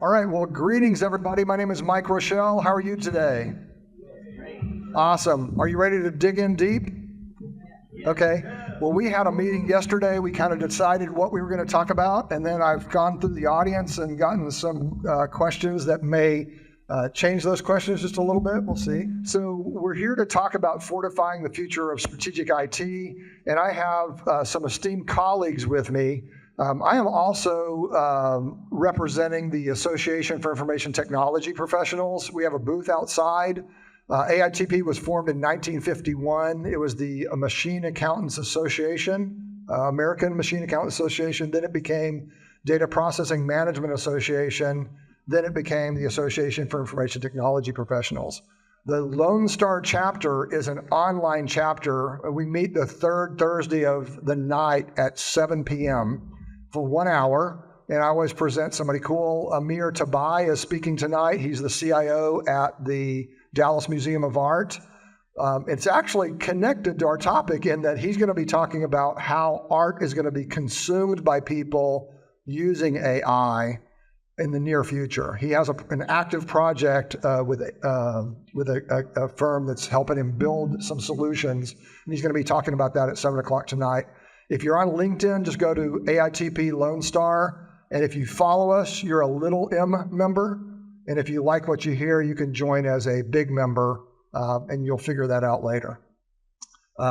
All right, well, greetings, everybody. My name is Mike Rochelle. How are you today? Awesome. Are you ready to dig in deep? Okay. Well, we had a meeting yesterday. We kind of decided what we were going to talk about, and then I've gone through the audience and gotten some questions that may change those questions just a little bit. We'll see. So we're here to talk about fortifying the future of strategic IT, and I have some esteemed colleagues with me. I am also representing the Association for Information Technology Professionals. We have a booth outside. AITP was formed in 1951. It was the Machine Accountants Association, American Machine Accountants Association. Then it became Data Processing Management Association. Then it became the Association for Information Technology Professionals. The Lone Star chapter is an online chapter. We meet the third Thursday of the night at 7 p.m. for 1 hour, and I always present somebody cool. Amir Tabai is speaking tonight. He's the CIO at the Dallas Museum of Art. It's actually connected to our topic in that he's going to be talking about how art is going to be consumed by people using AI in the near future. He has an active project with a firm that's helping him build some solutions, and he's going to be talking about that at 7 o'clock tonight. If you're on LinkedIn, just go to AITP Lone Star, and if you follow us, you're a little M member, and if you like what you hear, you can join as a big member, and you'll figure that out later.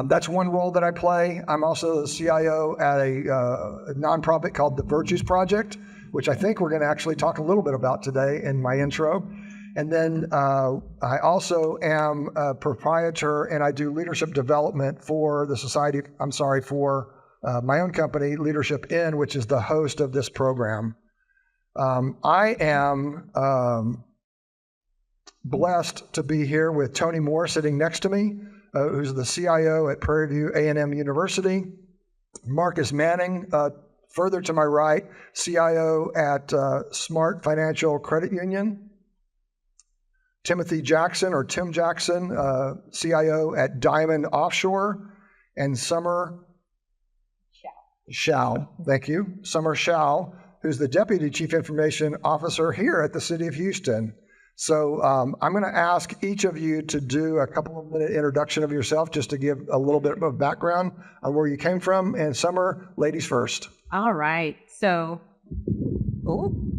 That's one role that I play. I'm also the CIO at a nonprofit called the Virtues Project, which I think we're going to actually talk a little bit about today in my intro. And then I also am a proprietor, and I do leadership development for the society, for my own company, Leadership In, which is the host of this program. I am blessed to be here with Tony Moore sitting next to me, who's the CIO at Prairie View A&M University. Marcus Manning, further to my right, CIO at Smart Financial Credit Union. Timothy Jackson, or Tim Jackson, CIO at Diamond Offshore. And Summer Shao, thank you. Summer Shao, who's the Deputy Chief Information Officer here at the City of Houston. So I'm going to ask each of you to do a couple of minute introduction of yourself, just to give a little bit of background on where you came from. And Summer, ladies first. All right. So,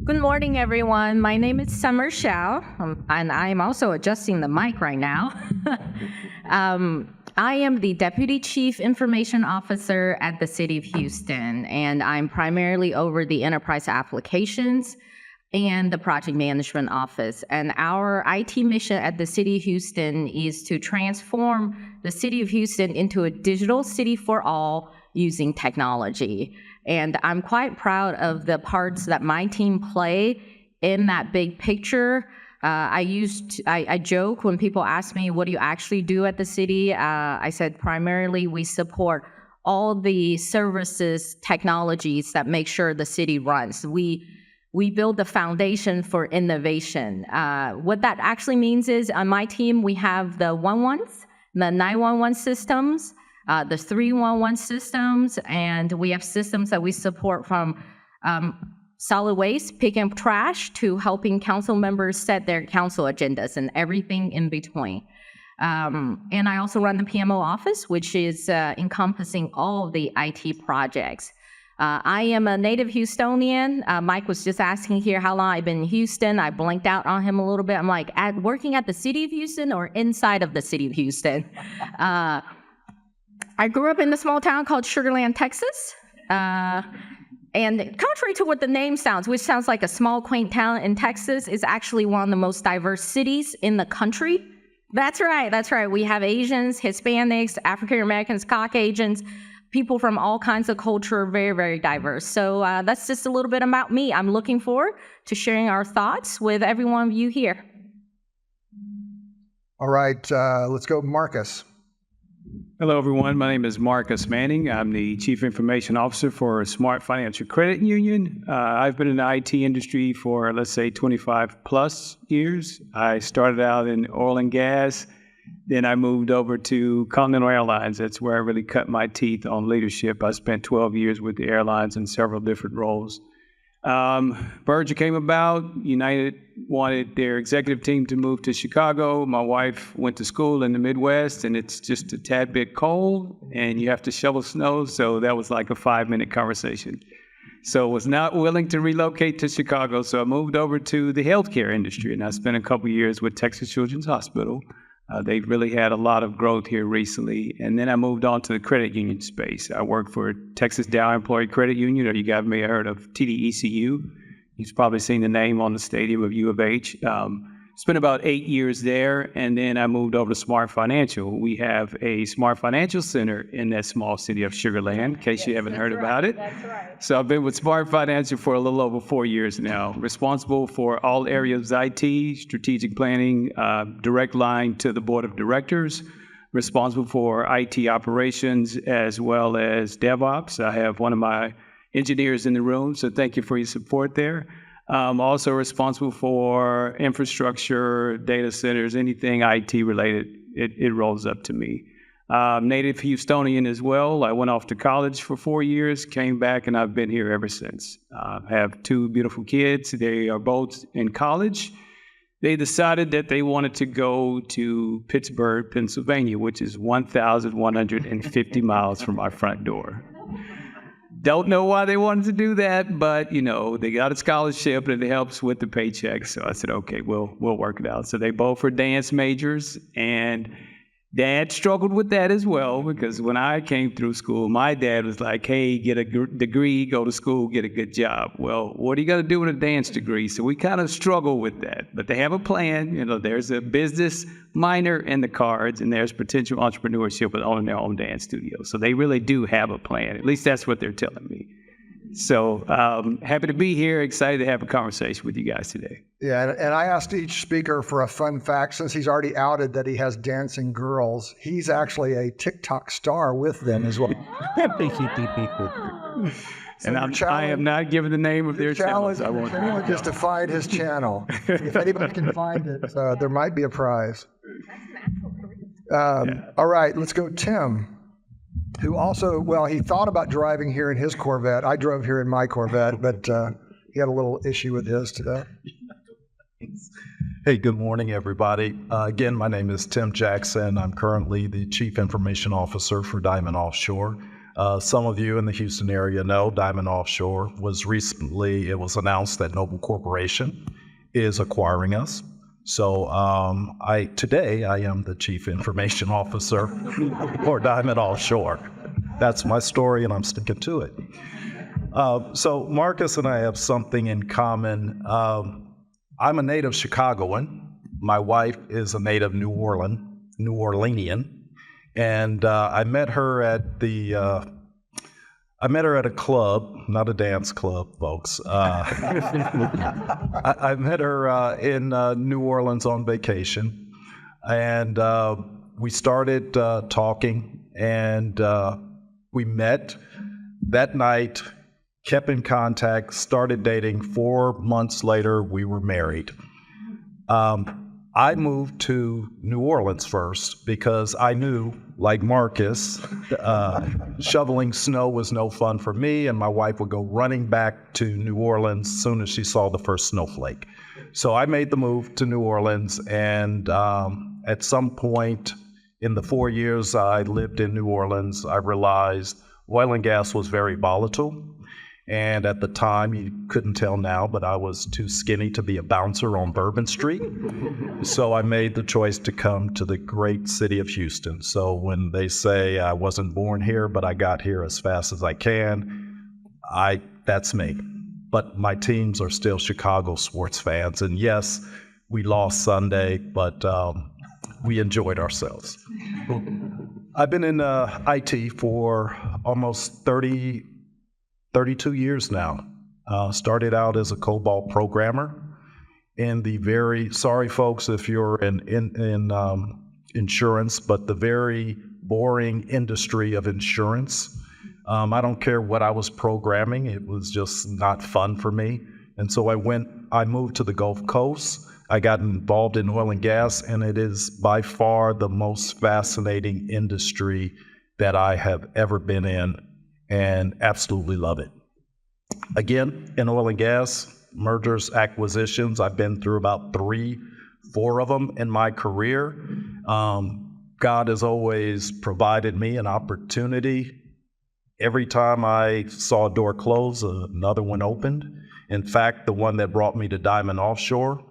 good morning, everyone. My name is Summer Shao, and I'm also adjusting the mic right now. I am the Deputy Chief Information Officer at the City of Houston, and I'm primarily over the enterprise applications and the project management office. And our IT mission at the City of Houston is to transform the City of Houston into a digital city for all using technology. And I'm quite proud of the parts that my team play in that big picture. I joke when people ask me, what do you actually do at the city? I said, primarily we support all the services, technologies that make sure the city runs. We build the foundation for innovation. What that actually means is on my team, we have the 111s, the 911 systems, the 311 systems, and we have systems that we support from solid waste, picking up trash, to helping council members set their council agendas and everything in between. And I also run the PMO office, which is encompassing all of the IT projects. I am a native Houstonian. Mike was just asking here how long I've been in Houston. I blanked out on him a little bit. I'm like, working at the City of Houston or inside of the City of Houston? I grew up in a small town called Sugar Land, Texas. And contrary to what the name sounds, which sounds like a small, quaint town in Texas, is actually one of the most diverse cities in the country. That's right, that's right. We have Asians, Hispanics, African Americans, Caucasians, people from all kinds of culture, very, very diverse. So that's just a little bit about me. I'm looking forward to sharing our thoughts with every one of you here. All right, let's go Marcus. Hello, everyone. My name is Marcus Manning. I'm the Chief Information Officer for Smart Financial Credit Union. I've been in the IT industry for, let's say, 25 plus years. I started out in oil and gas. Then I moved over to Continental Airlines. That's where I really cut my teeth on leadership. I spent 12 years with the airlines in several different roles. Berger came about. United wanted their executive team to move to Chicago. My wife went to school in the Midwest, and it's just a tad bit cold, and you have to shovel snow. So that was like a 5-minute conversation. So was not willing to relocate to Chicago. So I moved over to the healthcare industry, and I spent a couple years with Texas Children's Hospital. They've really had a lot of growth here recently. And then I moved on to the credit union space. I worked for Texas Dow Employee Credit Union, or you guys may have heard of TDECU. You've probably seen the name on the stadium of U of H. Spent about 8 years there, and then I moved over to Smart Financial. We have a Smart Financial Center in that small city of Sugar Land, in case you haven't heard about it. That's right. So I've been with Smart Financial for a little over 4 years now, responsible for all areas of IT, strategic planning, direct line to the board of directors, responsible for IT operations as well as DevOps. I have one of my engineers in the room, so thank you for your support there. Also responsible for infrastructure, data centers, anything IT related, it rolls up to me. Native Houstonian as well. I went off to college for 4 years, came back, and I've been here ever since. I have 2 beautiful kids. They are both in college. They decided that they wanted to go to Pittsburgh, Pennsylvania, which is 1,150 miles from my front door. Don't know why they wanted to do that, but, you know, they got a scholarship and it helps with the paycheck. So I said, okay, we'll work it out. So they both are dance majors, and Dad struggled with that as well, because when I came through school, my dad was like, hey, get a degree, go to school, get a good job. Well, what are you going to do with a dance degree? So we kind of struggle with that. But they have a plan. You know, there's a business minor in the cards, and there's potential entrepreneurship with owning their own dance studio. So they really do have a plan. At least that's what they're telling me. So happy to be here, excited to have a conversation with you guys today. Yeah, and I asked each speaker for a fun fact. Since he's already outed that he has dancing girls, he's actually a TikTok star with them as well. And I am not giving the name of their channels. I won't. Anyone just to find his channel. If anybody can find it, there might be a prize. All right, let's go Tim, who also, well, he thought about driving here in his Corvette. I drove here in my Corvette, but he had a little issue with his today. Hey, good morning, everybody. Again, my name is Tim Jackson. I'm currently the Chief Information Officer for Diamond Offshore. Some of you in the Houston area know Diamond Offshore was recently, it was announced that Noble Corporation is acquiring us. So today I am the Chief Information Officer for Diamond Offshore. That's my story, and I'm sticking to it. So Marcus and I have something in common. I'm a native Chicagoan. My wife is a native New Orleanian, and I met her at a club, not a dance club, folks. I met her in New Orleans on vacation, and we started talking, and we met that night, kept in contact, started dating. 4 months later, we were married. I moved to New Orleans first because I knew, like Marcus, shoveling snow was no fun for me, and my wife would go running back to New Orleans as soon as she saw the first snowflake. So I made the move to New Orleans, and at some point in the 4 years I lived in New Orleans, I realized oil and gas was very volatile. And at the time, you couldn't tell now, but I was too skinny to be a bouncer on Bourbon Street. So I made the choice to come to the great city of Houston. So when they say I wasn't born here, but I got here as fast as I can, that's me. But my teams are still Chicago sports fans. And yes, we lost Sunday, but we enjoyed ourselves. I've been in IT for almost 32 years now. Started out as a COBOL programmer in the very, sorry folks if you're in insurance, but the very boring industry of insurance. I don't care what I was programming, it was just not fun for me. And so I moved to the Gulf Coast. I got involved in oil and gas, and it is by far the most fascinating industry that I have ever been in, and absolutely love it. Again, in oil and gas, mergers, acquisitions, I've been through about 3, 4 of them in my career. God has always provided me an opportunity. Every time I saw a door close, another one opened. In fact, the one that brought me to Diamond Offshore,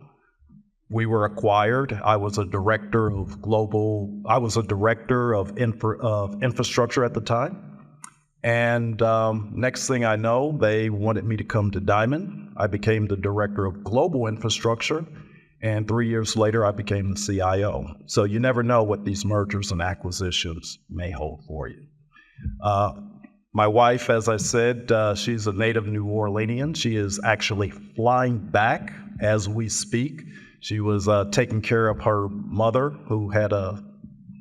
we were acquired. I was a director of infrastructure at the time. And next thing I know, they wanted me to come to Diamond. I became the director of global infrastructure. And 3 years later, I became the CIO. So you never know what these mergers and acquisitions may hold for you. My wife, as I said, she's a native New Orleanian. She is actually flying back as we speak. She was taking care of her mother, who had a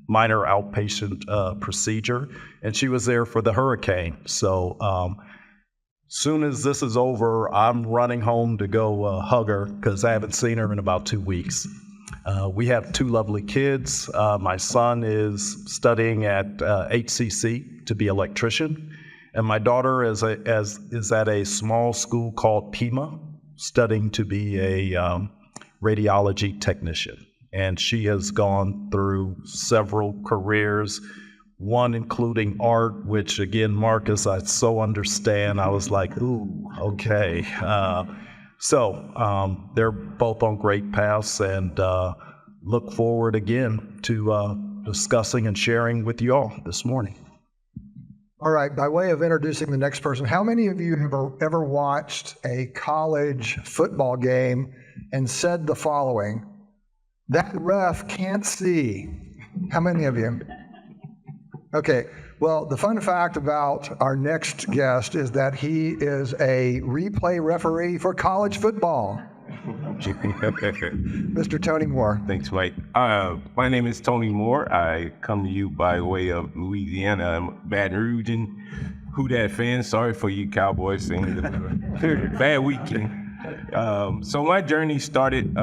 minor outpatient procedure, and she was there for the hurricane. So soon as this is over, I'm running home to go hug her because I haven't seen her in about 2 weeks. We have 2 lovely kids. My son is studying at HCC to be an electrician, and my daughter is at a small school called Pima, studying to be a radiology technician. And she has gone through several careers, one including art, which again, Marcus, I so understand. I was like, ooh, okay. So they're both on great paths, and look forward again to discussing and sharing with you all this morning. All right, by way of introducing the next person, how many of you have ever watched a college football game and said the following: "That ref can't see"? How many of you? Okay, well, the fun fact about our next guest is that he is a replay referee for college football. Mr. Tony Moore. Thanks, Mike. My name is Tony Moore. I come to you by way of Louisiana. I'm Baton Rouge and Who Dat fan. Sorry for you Cowboys fans. Bad weekend. So my journey started,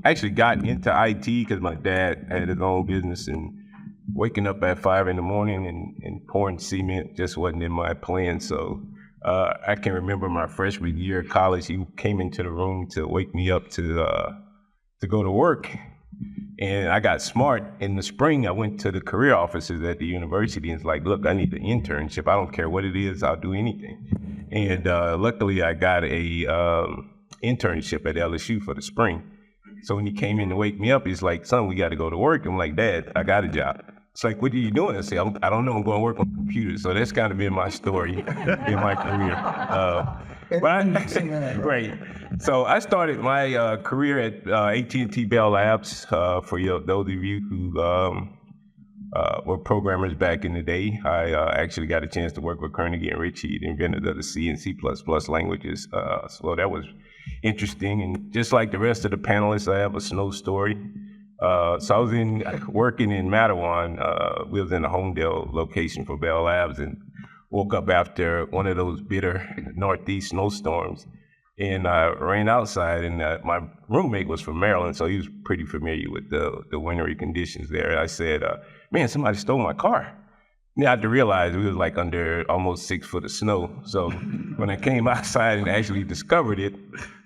actually got into IT because my dad had his own business, and waking up at 5 a.m. and pouring cement just wasn't in my plan. So I can remember my freshman year of college, he came into the room to wake me up to go to work. And I got smart. In the spring, I went to the career offices at the university and was like, look, I need an internship. I don't care what it is, I'll do anything. And luckily, I got a internship at LSU for the spring. So when he came in to wake me up, he's like, son, we got to go to work. I'm like, Dad, I got a job. It's like, what are you doing? I say, I don't know, I'm going to work on computers. So that's kind of been my story in my career. Right. So I started my career at AT&T Bell Labs. For those of you who were programmers back in the day, I actually got a chance to work with Carnegie and Ritchie, the inventors of the C and C++ languages. So that was interesting. And just like the rest of the panelists, I have a snow story. So I was working in Mattawan. We was in a Homedale location for Bell Labs, and woke up after one of those bitter Northeast snowstorms. And I ran outside, and my roommate was from Maryland, so he was pretty familiar with the wintry conditions there. I said, man, somebody stole my car. Then I had to realize we was like under almost 6 foot of snow. So when I came outside and actually discovered it,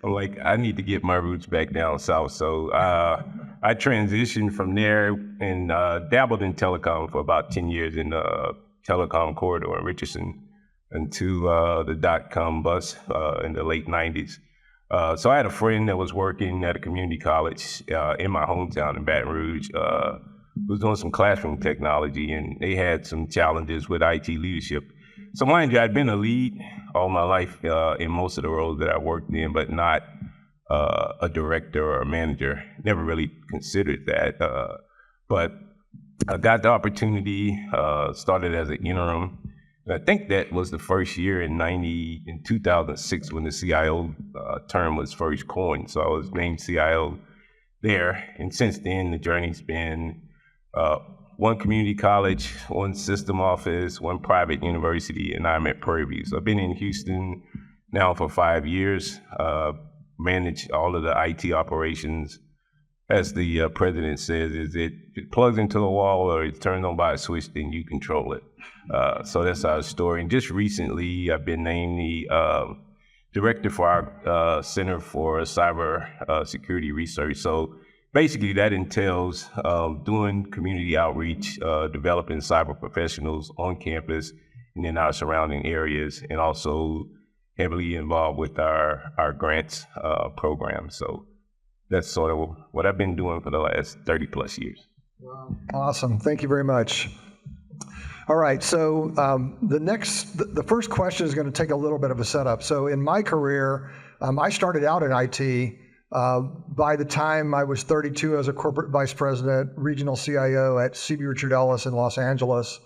I'm like, I need to get my roots back down south. So I transitioned from there and dabbled in telecom for about 10 years in the telecom corridor in Richardson until the dot-com bust in the late 90s. So I had a friend that was working at a community college in my hometown in Baton Rouge, who was doing some classroom technology, and they had some challenges with IT leadership. So mind you, I'd been a lead all my life in most of the roles that I worked in, but not a director or a manager. Never really considered that. But I got the opportunity, started as an interim. And I think that was the first year in 2006 when the CIO term was first coined. So I was named CIO there. And since then, the journey's been one community college, one system office, one private university, and I'm at Prairie View. So I've been in Houston now for 5 years, manage all of the IT operations. As the president says, is it plugs into the wall or it's turned on by a switch, then you control it. So that's our story. And just recently, I've been named the director for our Center for Cyber Security Research. So basically that entails doing community outreach, developing cyber professionals on campus and in our surrounding areas, and also heavily involved with our grants program. So that's sort of what I've been doing for the last 30 plus years. Wow. Awesome. Thank you very much. All right. So the first question is going to take a little bit of a setup. So in my career, I started out in IT. By the time I was 32, as a corporate vice president, regional CIO at C.B. Richard Ellis in Los Angeles.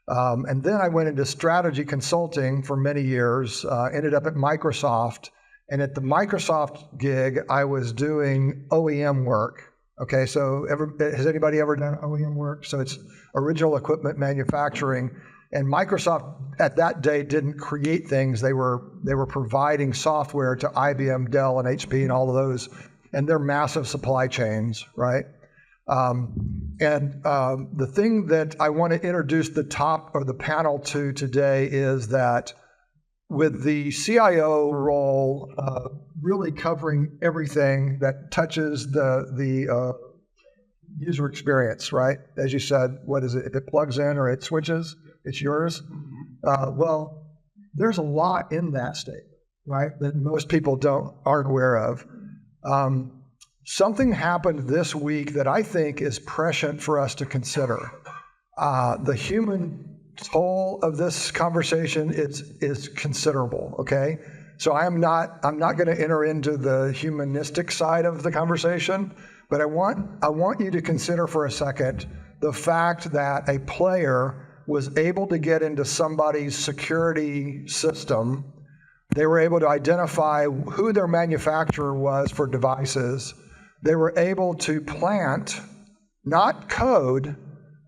And then I went into strategy consulting for many years, ended up at Microsoft. And at the Microsoft gig, I was doing OEM work. Okay, so has anybody ever done OEM work? So it's original equipment manufacturing. And Microsoft at that day didn't create things. They were providing software to IBM, Dell, and HP, and all of those, and their massive supply chains, right? The thing that I want to introduce the top of the panel to today is that with the CIO role really covering everything that touches the user experience, right? As you said, what is it? If it plugs in or it switches, it's yours. Well, there's a lot in that statement, right, that most people aren't aware of. Something happened this week that I think is prescient for us to consider. The human toll of this conversation is considerable. Okay, so I'm not going to enter into the humanistic side of the conversation, but I want you to consider for a second the fact that a player was able to get into somebody's security system. They were able to identify who their manufacturer was for devices. They were able to plant, not code,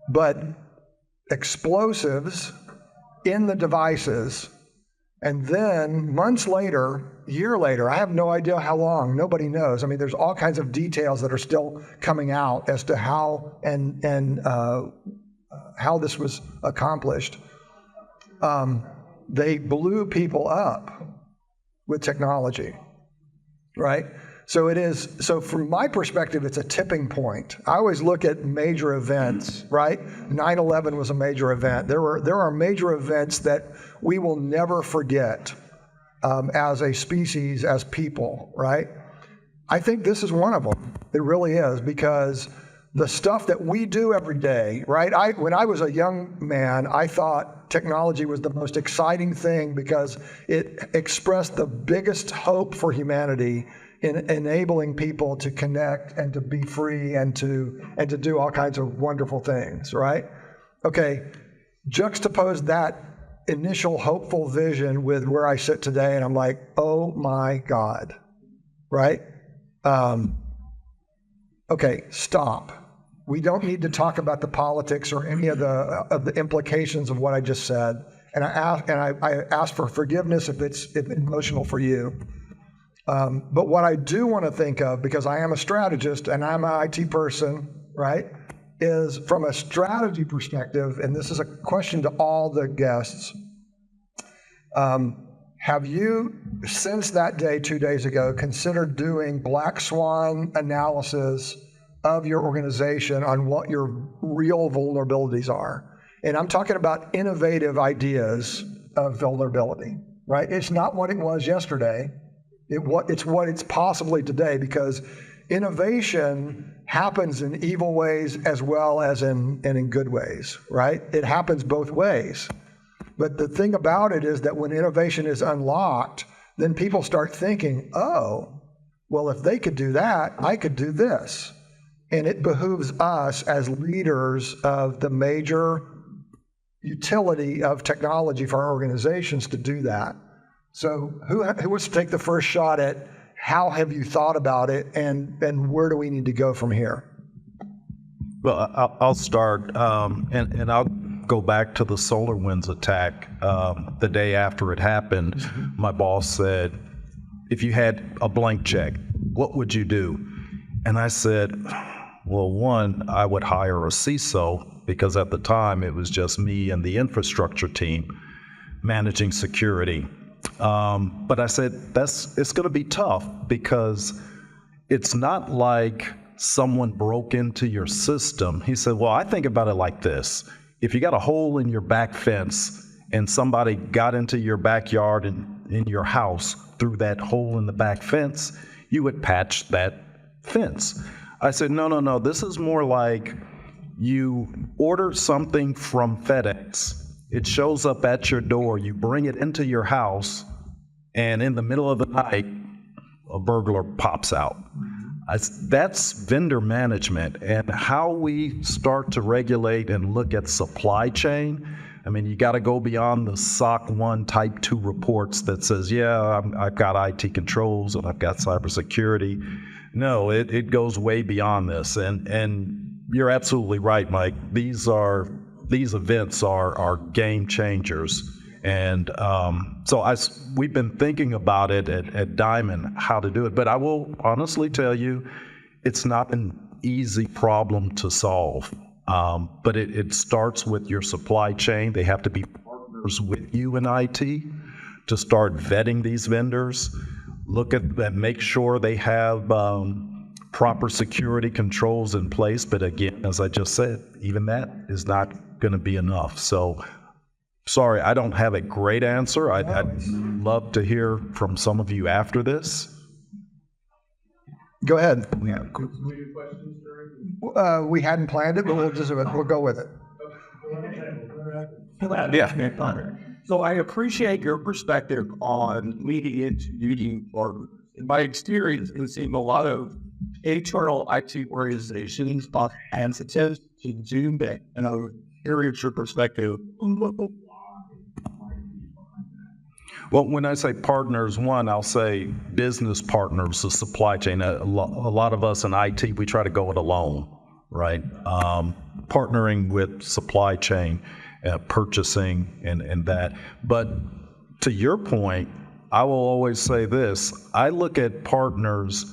but explosives in the devices. And then months later, a year later, I have no idea how long, nobody knows. I mean, there's all kinds of details that are still coming out as to how how this was accomplished. They blew people up with technology, right? So from my perspective, it's a tipping point. I always look at major events, right? 9/11 was a major event. There are major events that we will never forget as a species, as people, right? I think this is one of them. It really is, because the stuff that we do every day, right? When I was a young man, I thought technology was the most exciting thing because it expressed the biggest hope for humanity in enabling people to connect and to be free and to do all kinds of wonderful things, right? Okay, juxtapose that initial hopeful vision with where I sit today, and I'm like, oh my God, right? Okay, stop. We don't need to talk about the politics or any of the implications of what I just said. And I ask for forgiveness if it's emotional for you. But what I do want to think of, because I am a strategist and I'm an IT person, right, is from a strategy perspective, and this is a question to all the guests, have you, since that day 2 days ago, considered doing black swan analysis of your organization on what your real vulnerabilities are? And I'm talking about innovative ideas of vulnerability, right? It's not what it was yesterday. It's what it's possibly today, because innovation happens in evil ways as well as in good ways, right? It happens both ways. But the thing about it is that when innovation is unlocked, then people start thinking, oh, well, if they could do that, I could do this. And it behooves us as leaders of the major utility of technology for our organizations to do that. So who wants to take the first shot at how have you thought about it, and where do we need to go from here? Well, I'll start, and I'll go back to the SolarWinds attack. The day after it happened, my boss said, if you had a blank check, what would you do? And I said, well, one, I would hire a CISO, because at the time it was just me and the infrastructure team managing security. But I said, it's going to be tough because it's not like someone broke into your system. He said, well, I think about it like this. If you got a hole in your back fence and somebody got into your backyard and in your house through that hole in the back fence, you would patch that fence. I said, no, this is more like you order something from FedEx. It shows up at your door, you bring it into your house, and in the middle of the night, a burglar pops out. That's vendor management, and how we start to regulate and look at supply chain. I mean, you got to go beyond the SOC 1 Type 2 reports that says, yeah, I've got IT controls and I've got cybersecurity. No, it goes way beyond this, and you're absolutely right, Mike. These events are game changers. And so we've been thinking about it at Diamond, how to do it. But I will honestly tell you, it's not an easy problem to solve. But it starts with your supply chain. They have to be partners with you in IT to start vetting these vendors. Look at that, make sure they have proper security controls in place. But again, as I just said, even that is not going to be enough. So sorry, I don't have a great answer. I'd love to hear from some of you after this. Go ahead. We hadn't planned it, but we'll go with it. Yeah. So I appreciate your perspective on leading into meeting, or in my experience, in seeing a lot of internal IT organizations are sensitive to Zoom, and hearing your perspective. Well, when I say partners, one, I'll say business partners, the supply chain. A lot of us in IT, we try to go it alone, right? Partnering with supply chain, purchasing, and that. But to your point, I will always say this. I look at partners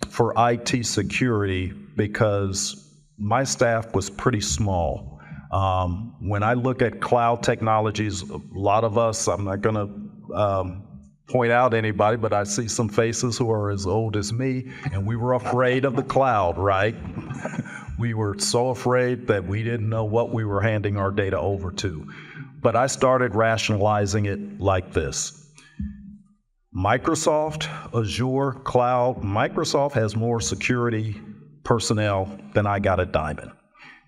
for IT security because my staff was pretty small. When I look at cloud technologies, a lot of us, I'm not going to point out anybody, but I see some faces who are as old as me, and we were afraid of the cloud, right? We were so afraid that we didn't know what we were handing our data over to. But I started rationalizing it like this. Microsoft, Azure, Cloud, Microsoft has more security personnel than I got at Diamond.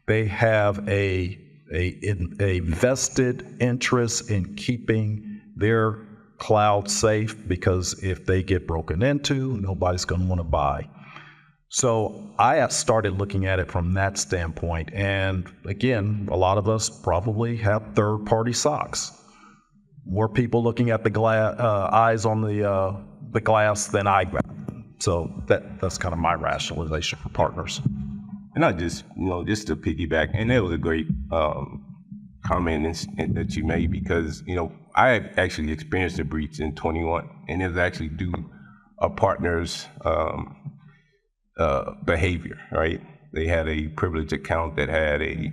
They have a vested interest in keeping their cloud safe, because if they get broken into, nobody's going to want to buy. So I started looking at it from that standpoint. And again, a lot of us probably have third-party SOCs. More people looking at the eyes on the glass than I got. So that's kind of my rationalization for partners. And I just to piggyback, and that was a great comment that you made, because, I actually experienced a breach in 21, and it was actually due a partner's behavior, right? They had a privileged account that had a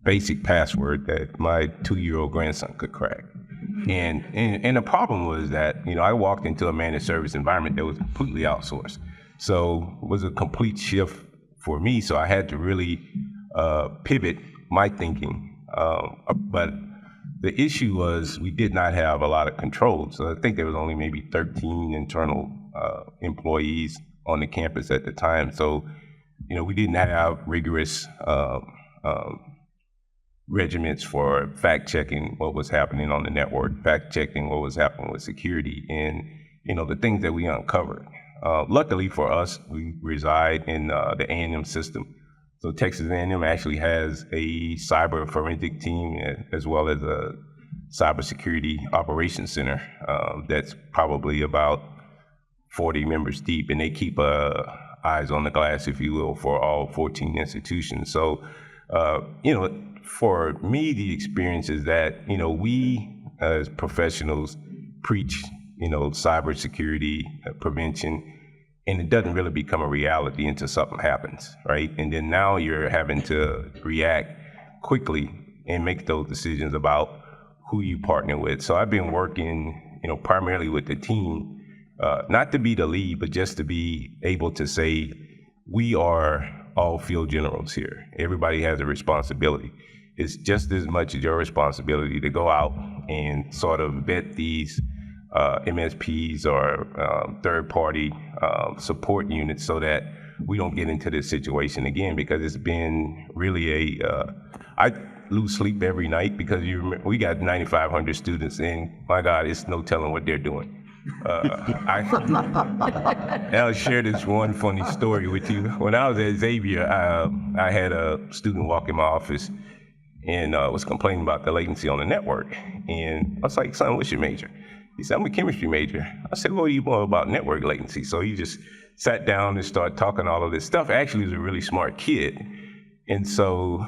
basic password that my 2-year-old grandson could crack. And the problem was that, I walked into a managed service environment that was completely outsourced. So it was a complete shift for me. So I had to really pivot my thinking. But the issue was we did not have a lot of control. So I think there was only maybe 13 internal employees on the campus at the time. So, we didn't have rigorous regiments for fact checking what was happening on the network, fact checking what was happening with security, and, the things that we uncovered. Luckily for us, we reside in the A&M system. So Texas A&M actually has a cyber forensic team, as well as a cybersecurity operations center that's probably about 40 members deep, and they keep eyes on the glass, if you will, for all 14 institutions. So, for me, the experience is that, we as professionals preach, cybersecurity prevention, and it doesn't really become a reality until something happens, right? And then now you're having to react quickly and make those decisions about who you partner with. So I've been working, primarily with the team, not to be the lead, but just to be able to say, we are all field generals here. Everybody has a responsibility. It's just as much as your responsibility to go out and sort of vet these MSPs or third-party support units so that we don't get into this situation again, because it's been really I lose sleep every night because we got 9,500 students, and my God, it's no telling what they're doing. I'll share this one funny story with you. When I was at Xavier, I had a student walk in my office and was complaining about the latency on the network. And I was like, son, what's your major? He said, I'm a chemistry major. I said, what do you know about network latency? So he just sat down and started talking all of this stuff. Actually, he was a really smart kid. And so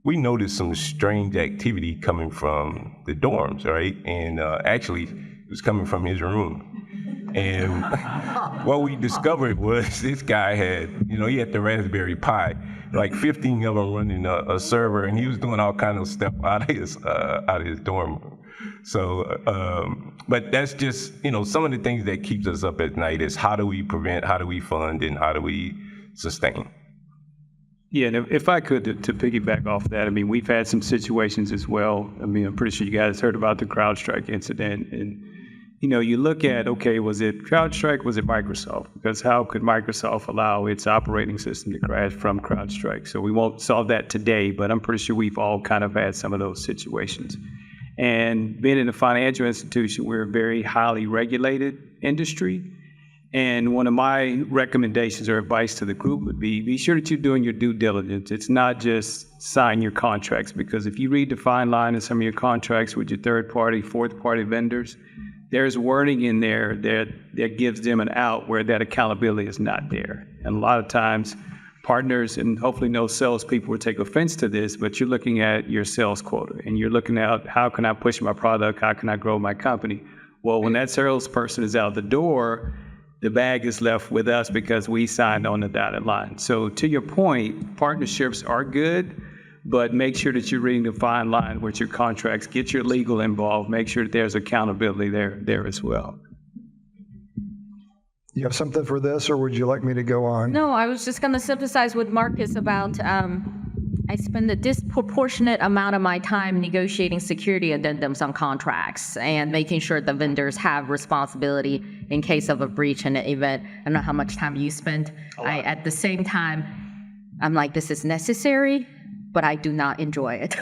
we noticed some strange activity coming from the dorms, right? And actually, it was coming from his room. And what we discovered was this guy had, he had the Raspberry Pi, like 15 of them running a server, and he was doing all kinds of stuff out of his dorm room. So, but that's just, some of the things that keeps us up at night is how do we prevent, how do we fund, and how do we sustain? Yeah, and if I could, to piggyback off that, we've had some situations as well. I'm pretty sure you guys heard about the CrowdStrike incident. And, you look at, okay, was it CrowdStrike, was it Microsoft? Because how could Microsoft allow its operating system to crash from CrowdStrike? So we won't solve that today, but I'm pretty sure we've all kind of had some of those situations. And being in a financial institution, we're a very highly regulated industry. And one of my recommendations or advice to the group would be sure that you're doing your due diligence. It's not just sign your contracts, because if you read the fine line in some of your contracts with your third-party, fourth-party vendors, there's wording in there that gives them an out where that accountability is not there. And a lot of times, partners, and hopefully no salespeople will take offense to this, but you're looking at your sales quota, and you're looking at how can I push my product, how can I grow my company? Well, when that salesperson is out the door, the bag is left with us because we signed on the dotted line. So to your point, partnerships are good, but make sure that you're reading the fine line with your contracts. Get your legal involved. Make sure that there's accountability there as well. You have something for this, or would you like me to go on? No, I was just going to sympathize with Marcus about I spend a disproportionate amount of my time negotiating security addendums on contracts and making sure the vendors have responsibility in case of a breach in an event. I don't know how much time you spend. At the same time, I'm like, this is necessary, but I do not enjoy it.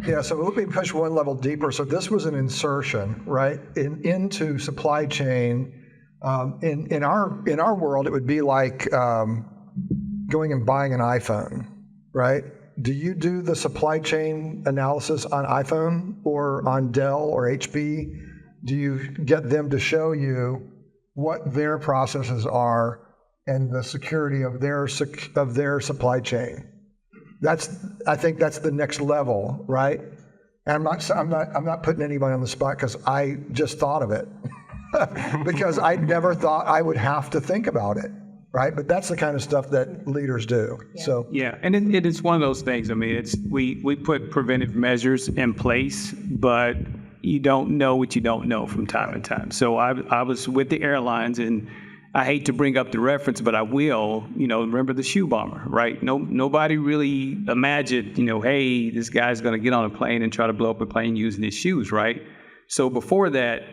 Yeah, so let me push one level deeper. So this was an insertion, right, into supply chain. In our world, it would be like going and buying an iPhone, right? Do you do the supply chain analysis on iPhone or on Dell or HP? Do you get them to show you what their processes are and the security of their supply chain? I think that's the next level, right? And I'm not putting anybody on the spot because I just thought of it because I never thought I would have to think about it. Right, but that's the kind of stuff that leaders do. Yeah. So yeah, and it is one of those things. It's we put preventive measures in place, but you don't know what you don't know from time to time. So I was with the airlines, and I hate to bring up the reference, but I will. Remember the shoe bomber, right? Nobody really imagined, hey, this guy's going to get on a plane and try to blow up a plane using his shoes, right? So before that,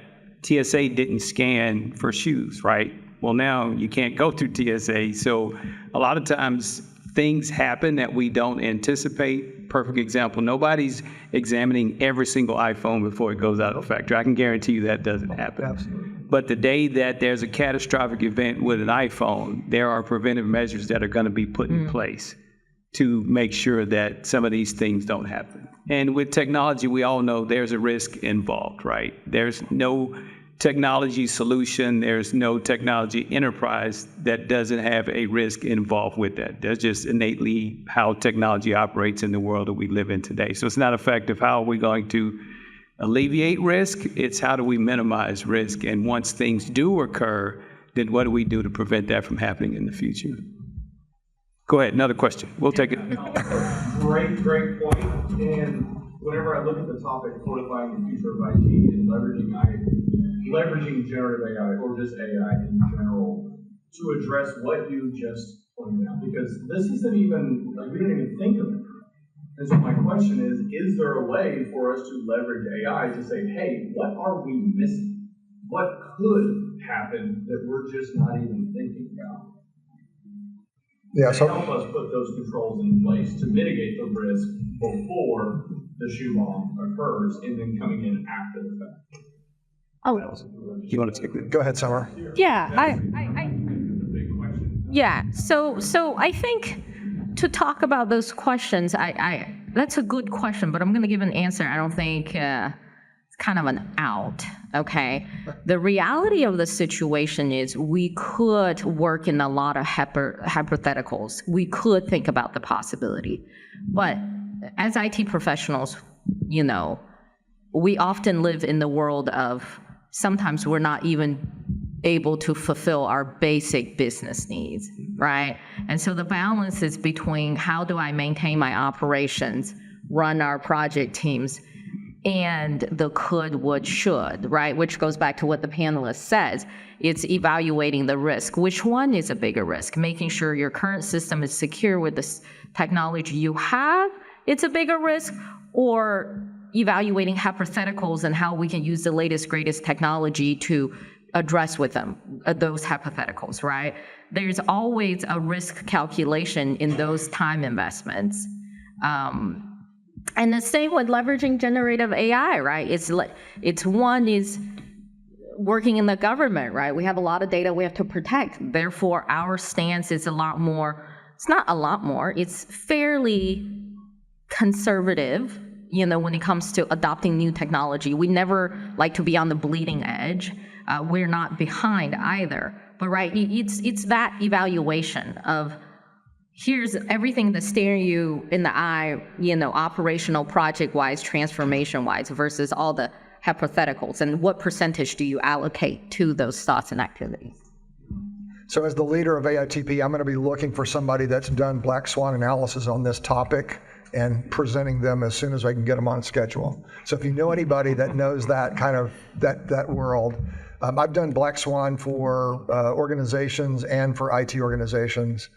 TSA didn't scan for shoes, right? Well, now you can't go through TSA. So a lot of times things happen that we don't anticipate. Perfect example, nobody's examining every single iPhone before it goes out of the factory. I can guarantee you that doesn't happen. Absolutely. But the day that there's a catastrophic event with an iPhone, there are preventive measures that are going to be put in place to make sure that some of these things don't happen. And with technology, we all know there's a risk involved, right? There's no technology solution, there's no technology enterprise that doesn't have a risk involved with that. That's just innately how technology operates in the world that we live in today. So it's not effective. How are we going to alleviate risk? It's how do we minimize risk? And once things do occur, then what do we do to prevent that from happening in the future? Go ahead, another question. We'll take it. Great point. And whenever I look at the topic, fortifying the future of IT and leveraging generative AI or just AI in general to address what you just pointed out, because this isn't even, like, we don't even think of it. And so my question is there a way for us to leverage AI to say, hey, what are we missing? What could happen that we're just not even thinking about? Yeah, To help us put those controls in place to mitigate the risk before the shoe bomb occurs and then coming in after the fact. Oh, You want to take it? go ahead, Summer. yeah, yeah. So I think to talk about those questions, that's a good question, but I'm going to give an answer. I don't think it's kind of an out. Okay. The reality of the situation is we could work in a lot of hypotheticals. We could think about the possibility, but as IT professionals, you know, we often live in the world of sometimes we're not even able to fulfill our basic business needs, right? And so the balance is between how do I maintain my operations, run our project teams, and the could, would, should, right? Which goes back to what the panelist says. It's evaluating the risk. Which one is a bigger risk? Making sure your current system is secure with the technology you have, it's a bigger risk, or evaluating hypotheticals and how we can use the latest, greatest technology to address with them, those hypotheticals, right? There's always a risk calculation in those time investments. And the same with leveraging generative AI, right? It's one is working in the government, right? We have a lot of data we have to protect. Therefore, our stance is a lot more, it's not a lot more, it's fairly conservative, you know, when it comes to adopting new technology. We never like to be on the bleeding edge. We're not behind either. But right, it's that evaluation of here's everything that's staring you in the eye, you know, operational, project-wise, transformation-wise, versus all the hypotheticals, and what percentage do you allocate to those thoughts and activities? So as the leader of AITP, I'm going to be looking for somebody that's done black swan analysis on this topic and presenting them as soon as I can get them on schedule. So if you know anybody that knows that kind of, that world, I've done black swan for organizations and for IT organizations.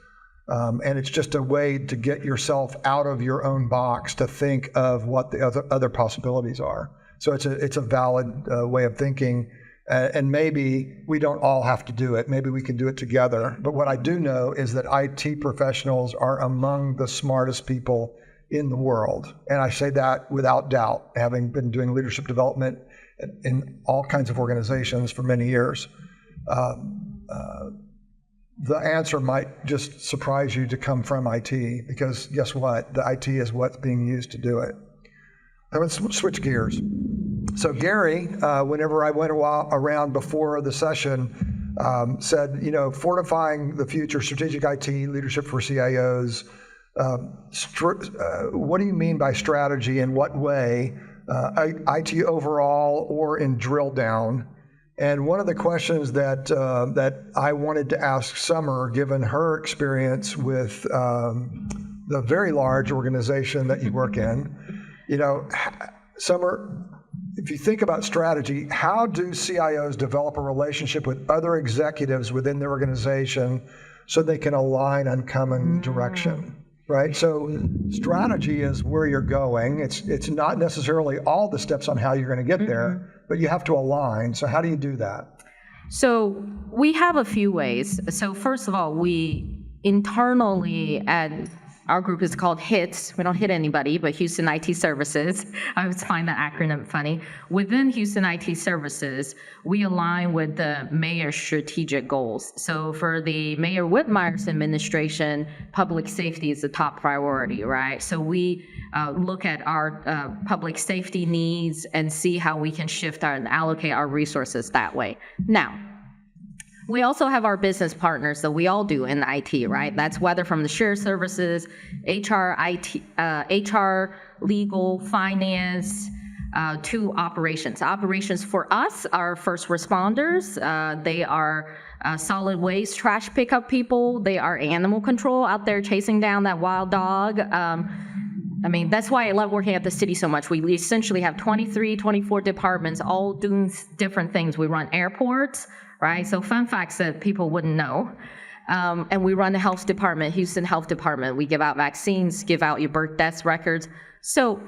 And it's just a way to get yourself out of your own box to think of what the other possibilities are. So it's a valid way of thinking. And maybe we don't all have to do it. Maybe we can do it together. But what I do know is that IT professionals are among the smartest people in the world. And I say that without doubt, having been doing leadership development in all kinds of organizations for many years. The answer might just surprise you to come from IT, because guess what? The IT is what's being used to do it. I'm going to switch gears. So Gary, whenever I went around before the session, said, you know, fortifying the future, strategic IT, leadership for CIOs. What do you mean by strategy? In what way? IT overall or in drill down? And one of the questions that I wanted to ask Summer, given her experience with the very large organization that you work in, you know, Summer, if you think about strategy, how do CIOs develop a relationship with other executives within their organization so they can align on common direction? Right? So strategy is where you're going. It's not necessarily all the steps on how you're going to get there, but you have to align. So how do you do that? So we have a few ways. So first of all, we internally at our group is called HITS. We don't hit anybody, but Houston IT Services. I always find that acronym funny. Within Houston IT Services, we align with the mayor's strategic goals. So for the Mayor Whitmire's administration, public safety is the top priority, right? So we look at our public safety needs and see how we can shift and allocate our resources that way. Now, we also have our business partners that we all do in IT, right? That's whether from the shared services, HR, IT, HR, legal, finance, to operations. Operations for us are first responders. They are solid waste trash pickup people. They are animal control out there chasing down that wild dog. I mean, that's why I love working at the city so much. We essentially have 23, 24 departments all doing different things. We run airports, right? So fun facts that people wouldn't know. And we run the health department, Houston Health Department. We give out vaccines, give out your birth death records. So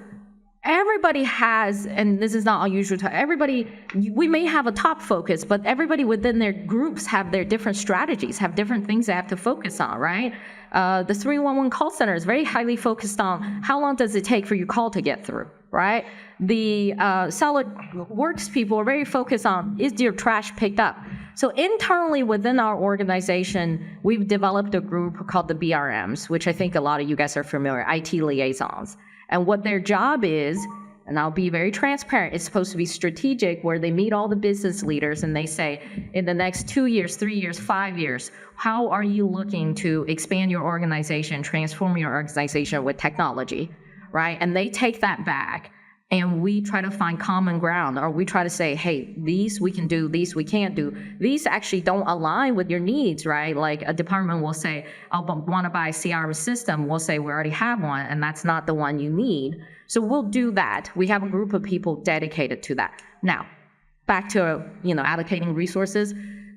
everybody has, and this is not unusual to everybody, we may have a top focus, but everybody within their groups have their different strategies, have different things they have to focus on, right? The 311 call center is very highly focused on how long does it take for your call to get through, right? The solid works people are very focused on, is your trash picked up? So internally within our organization, we've developed a group called the BRMs, which I think a lot of you guys are familiar, IT liaisons. And what their job is, and I'll be very transparent, it's supposed to be strategic, where they meet all the business leaders and they say, in the next 2 years, 3 years, 5 years, how are you looking to expand your organization, transform your organization with technology, right? And they take that back and we try to find common ground, or we try to say, hey, these we can do, these we can't do. These actually don't align with your needs, right? Like a department will say, I want to buy a CRM system. We'll say, we already have one, and that's not the one you need. So we'll do that. We have a group of people dedicated to that. Now, back to, allocating resources.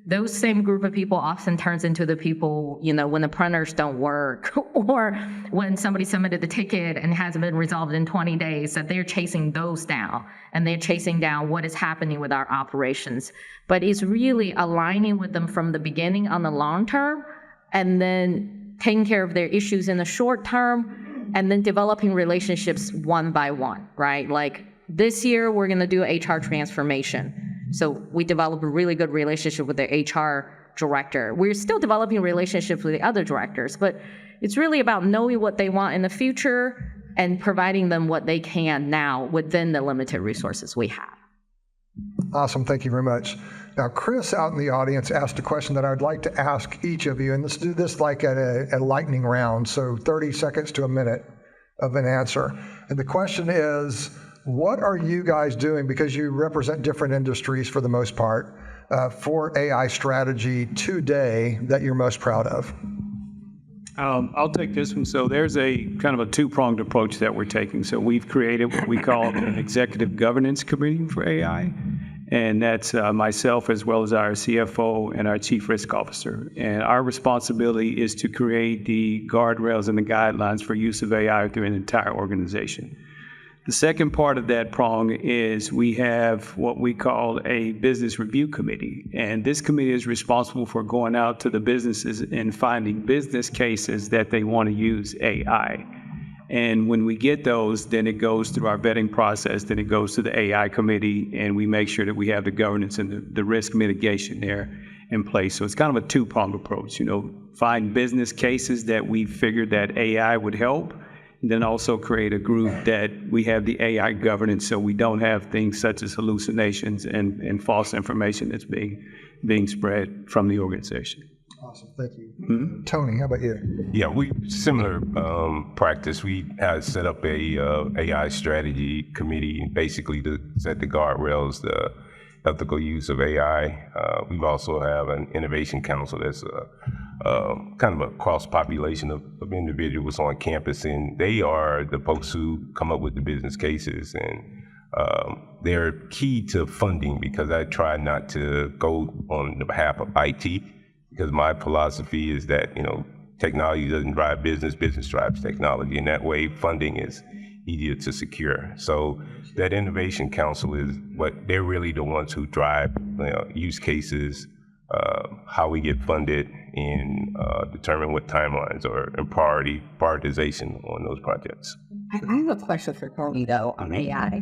Those same group of people often turns into the people, when the printers don't work or when somebody submitted the ticket and hasn't been resolved in 20 days, that they're chasing those down, and they're chasing down what is happening with our operations. But it's really aligning with them from the beginning on the long term, and then taking care of their issues in the short term, and then developing relationships one by one, right? Like this year, we're gonna do HR transformation. So we develop a really good relationship with the HR director. We're still developing relationships with the other directors, but it's really about knowing what they want in the future and providing them what they can now within the limited resources we have. Awesome, thank you very much. Now, Chris out in the audience asked a question that I'd like to ask each of you, and let's do this like at a lightning round, so 30 seconds to a minute of an answer. And the question is, what are you guys doing, because you represent different industries for the most part, for AI strategy today that you're most proud of? I'll take this one. So there's a kind of a two-pronged approach that we're taking. So we've created what we call an executive governance committee for AI, and that's myself as well as our CFO and our chief risk officer. And our responsibility is to create the guardrails and the guidelines for use of AI through an entire organization. The second part of that prong is we have what we call a business review committee. And this committee is responsible for going out to the businesses and finding business cases that they want to use AI. And when we get those, then it goes through our vetting process, then it goes to the AI committee, and we make sure that we have the governance and the risk mitigation there in place. So it's kind of a two-pronged approach, find business cases that we figured that AI would help, and then also create a group that we have the AI governance, so we don't have things such as hallucinations and false information that's being spread from the organization. Awesome, thank you. Mm-hmm. Tony, how about you? Yeah, similar practice. We had set up a AI strategy committee, basically to set the guardrails, the ethical use of AI. We also have an innovation council that's kind of a cross-population of individuals on campus, and they are the folks who come up with the business cases, and they're key to funding, because I try not to go on the behalf of IT, because my philosophy is that, technology doesn't drive business, business drives technology, and that way funding is easier to secure. So that innovation council is they're really the ones who drive use cases, how we get funded, and determine what timelines and prioritization on those projects. I have a question for Tony, though, on AI.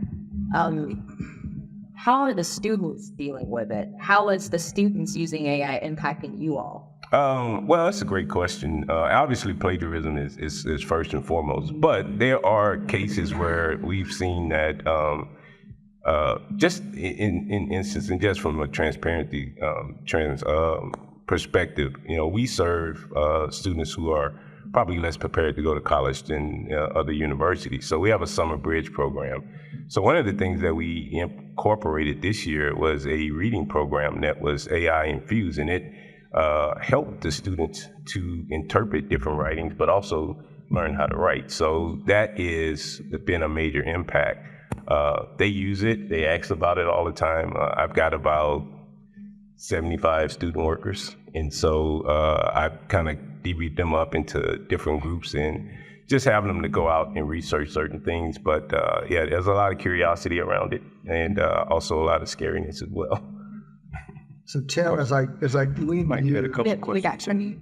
How are the students dealing with it? How is the students using AI impacting you all? Well, that's a great question. Obviously, plagiarism is first and foremost, but there are cases where we've seen that just in instance, and just from a transparency perspective, we serve students who are probably less prepared to go to college than other universities. So we have a summer bridge program. So one of the things that we incorporated this year was a reading program that was AI infused, and it help the students to interpret different writings, but also learn how to write. So that is been a major impact. They use it. They ask about it all the time. I've got about 75 student workers. And so I've kind of debriefed them up into different groups and just having them to go out and research certain things. But yeah, there's a lot of curiosity around it and also a lot of scariness as well. So Tim, as I lean Mike, you had a couple of We questions. got you.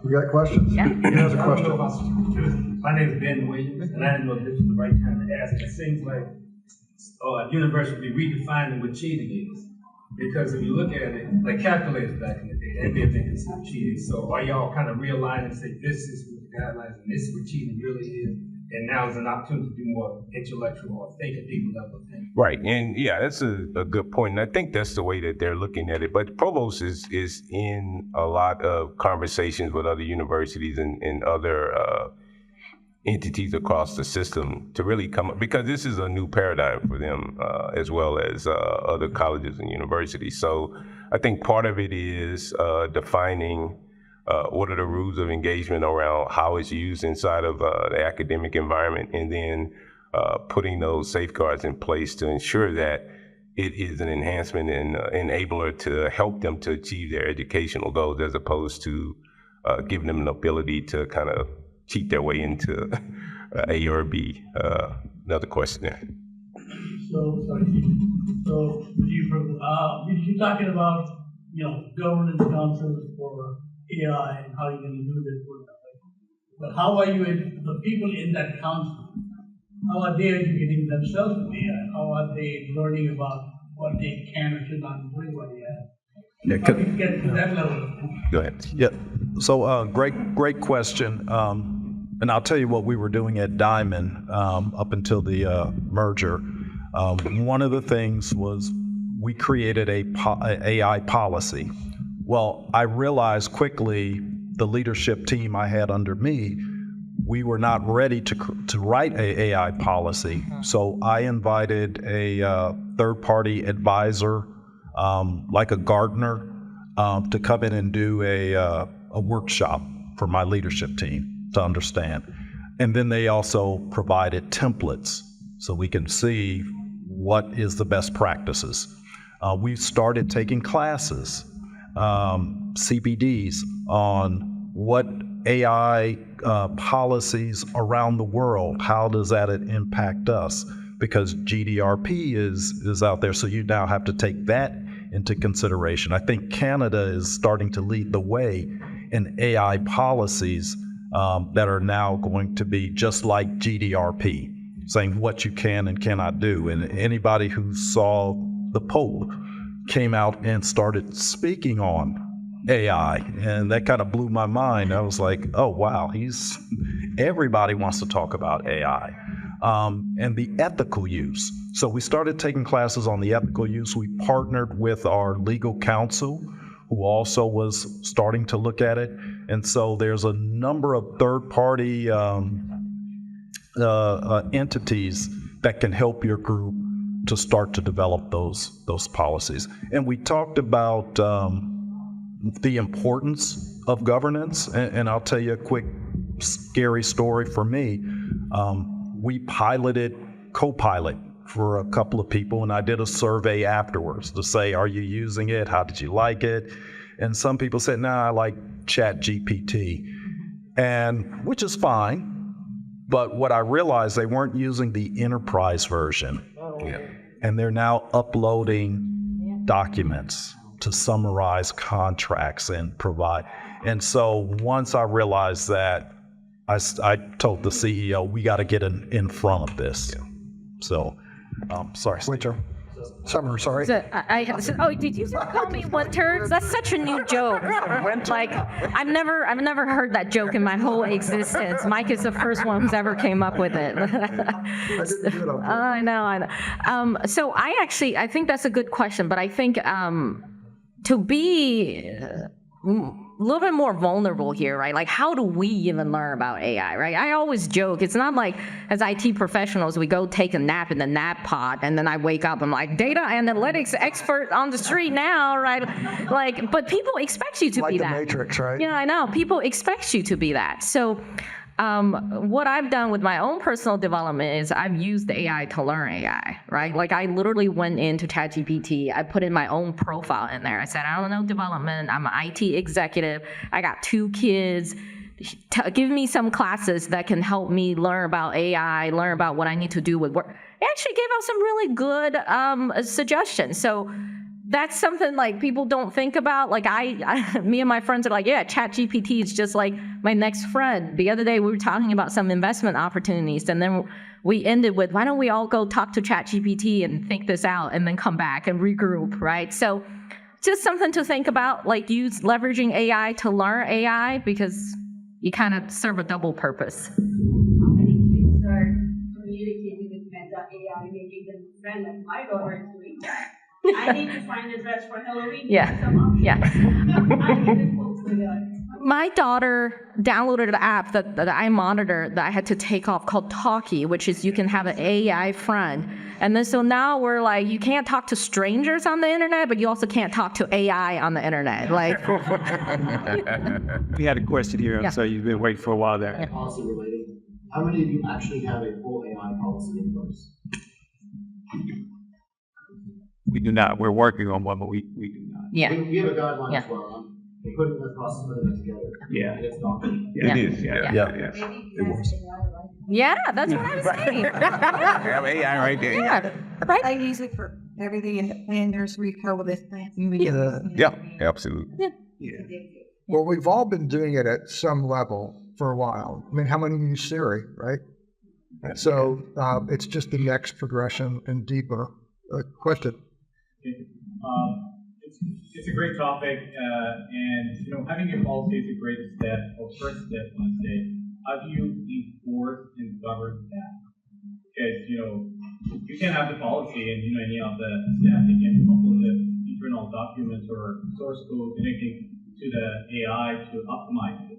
you got questions? Yeah. He has a question. My name is Ben Williams, and I didn't know if this was the right time to ask. It seems like university be redefining what cheating is. Because if you look at it, like calculators back in the day, that may have been considered cheating. So are y'all kind of realigning and say this is what the guidelines and this is what cheating really is? And now is an opportunity to do more intellectual or think at deeper level things. Right, and yeah, that's a good point. And I think that's the way that they're looking at it. But Provost is in a lot of conversations with other universities and other entities across the system to really come up, because this is a new paradigm for them as well as other colleges and universities. So I think part of it is defining what are the rules of engagement around how it's used inside of the academic environment, and then putting those safeguards in place to ensure that it is an enhancement and enabler to help them to achieve their educational goals, as opposed to giving them an ability to kind of cheat their way into A or B. Another question there. So you're talking about, governance councils for AI and how you're going to use it for that. But how are the people in that council, how are they educating themselves with AI? How are they learning about what they can or should not be doing with AI? Yeah, How do you get to that level? Go ahead. Yeah, so great question. And I'll tell you what we were doing at Diamond up until the merger. One of the things was we created a AI policy. Well, I realized quickly the leadership team I had under me, we were not ready to write a AI policy. So I invited a third-party advisor, like a Gartner, to come in and do a workshop for my leadership team to understand. And then they also provided templates so we can see what is the best practices. We started taking classes, CPDs, on what AI policies around the world, how does that impact us? Because GDRP is out there, so you now have to take that into consideration. I think Canada is starting to lead the way in AI policies that are now going to be just like GDRP, saying what you can and cannot do. And anybody who saw the Pope came out and started speaking on AI, and that kind of blew my mind. I was like, oh wow, everybody wants to talk about AI. And the ethical use. So we started taking classes on the ethical use. We partnered with our legal counsel, who also was starting to look at it. And so there's a number of third-party entities that can help your group to start to develop those policies. And we talked about the importance of governance. And I'll tell you a quick, scary story for me. We piloted Copilot for a couple of people, and I did a survey afterwards to say, are you using it? How did you like it? And some people said, I like ChatGPT, and which is fine. But what I realized, they weren't using the enterprise version. Yeah. And they're now uploading documents to summarize contracts and provide. And so once I realized that, I told the CEO, we got to get in front of this. Yeah. So, sorry. Winter. Summer, sorry. Did you just call me winter? That's such a new joke. Like, I've never heard that joke in my whole existence. Mike is the first one who's ever came up with it. I know. So I think that's a good question, but I think to be little bit more vulnerable here, right? Like, how do we even learn about AI, right? I always joke, it's not like as IT professionals, we go take a nap in the nap pod and then I wake up, I'm like, data analytics expert on the street now, right? Like, but people expect you to Like be the that. Matrix, right? Yeah, I know. People expect you to be that. So what I've done with my own personal development is I've used AI to learn AI, right? Like I literally went into ChatGPT, I put in my own profile in there. I said, I don't know development, I'm an IT executive, I got 2 kids, give me some classes that can help me learn about AI, learn about what I need to do with work. It actually gave out some really good suggestions. So that's something like people don't think about. Like me and my friends are like, yeah, ChatGPT is just like my next friend. The other day we were talking about some investment opportunities, and then we ended with, why don't we all go talk to ChatGPT and think this out, and then come back and regroup, right? So just something to think about, like use leveraging AI to learn AI, because you kind of serve a double purpose. How many kids are communicating with Meta AI, making them friend like my daughter is doing that? I need to find a dress for Halloween. Yeah. Yeah. My daughter downloaded an app that I monitor that I had to take off called Talkie, which is you can have an AI friend. And then so now we're like, you can't talk to strangers on the internet, but you also can't talk to AI on the internet. Like, We had a question here, Yeah. so you've been waiting for a while there. Policy related. How many of you actually have a full AI policy in place? We do not. We're working on one, but we do not. yeah. We have a guideline Yeah. as well. We're putting the process of putting that together. Yeah. And it's not. Yeah. It is, yeah. Yeah. Yeah, that's what I was saying. Have AI right there. Yeah, right? I use it for everything, and there's recall with this. Yeah, absolutely. Well, we've all been doing it at some level for a while. I mean, how many of you use Siri, right? So it's just the next progression and deeper. Question. It's a great topic, and having a policy is a great step or first step. I say, how do you enforce and govern that? Because you can have the policy, and any of the staff they can upload the internal documents or source code, anything to the AI to optimize it.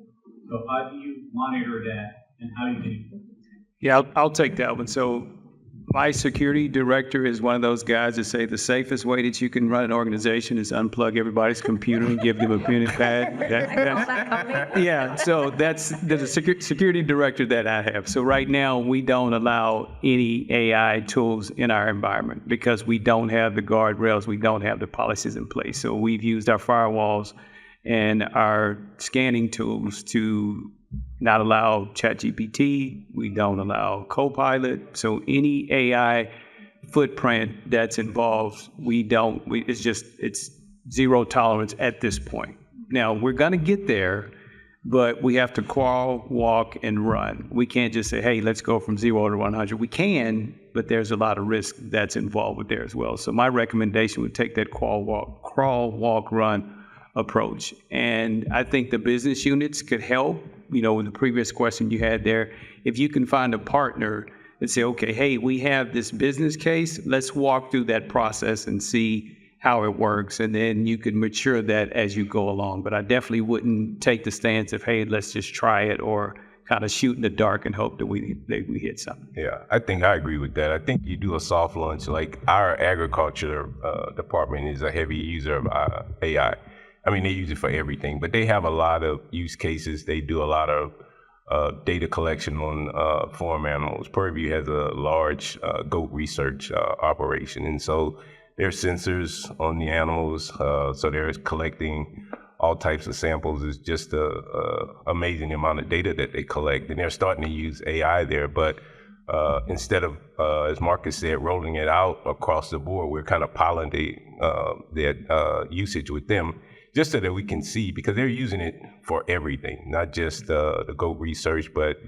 So how do you monitor that, and how you can enforce it? Yeah, I'll take that one. So my security director is one of those guys that say the safest way that you can run an organization is unplug everybody's computer and give them a pen and pad. Yeah, so there's a security director that I have. So right now, we don't allow any AI tools in our environment because we don't have the guardrails, we don't have the policies in place. So we've used our firewalls and our scanning tools to not allow ChatGPT, we don't allow Copilot. So any AI footprint that's involved, it's zero tolerance at this point. Now, we're gonna get there, but we have to crawl, walk, and run. We can't just say, hey, let's go from 0 to 100. We can, but there's a lot of risk that's involved with there as well. So my recommendation would take that crawl, walk, run approach. And I think the business units could help. With the previous question you had there, if you can find a partner and say, okay, hey, we have this business case, let's walk through that process and see how it works, and then you can mature that as you go along. But I definitely wouldn't take the stance of, hey, let's just try it, or kind of shoot in the dark and hope that we hit something. Yeah, I think I agree with that. I think you do a soft launch. Like our agriculture department is a heavy user of AI. I mean, they use it for everything, but they have a lot of use cases. They do a lot of data collection on farm animals. Purview has a large goat research operation, and so there's sensors on the animals. So they're collecting all types of samples. It's just a amazing amount of data that they collect, and they're starting to use AI there. But instead of, as Marcus said, rolling it out across the board, we're kind of piloting that usage with them, just so that we can see, because they're using it for everything, not just the GOAT research, but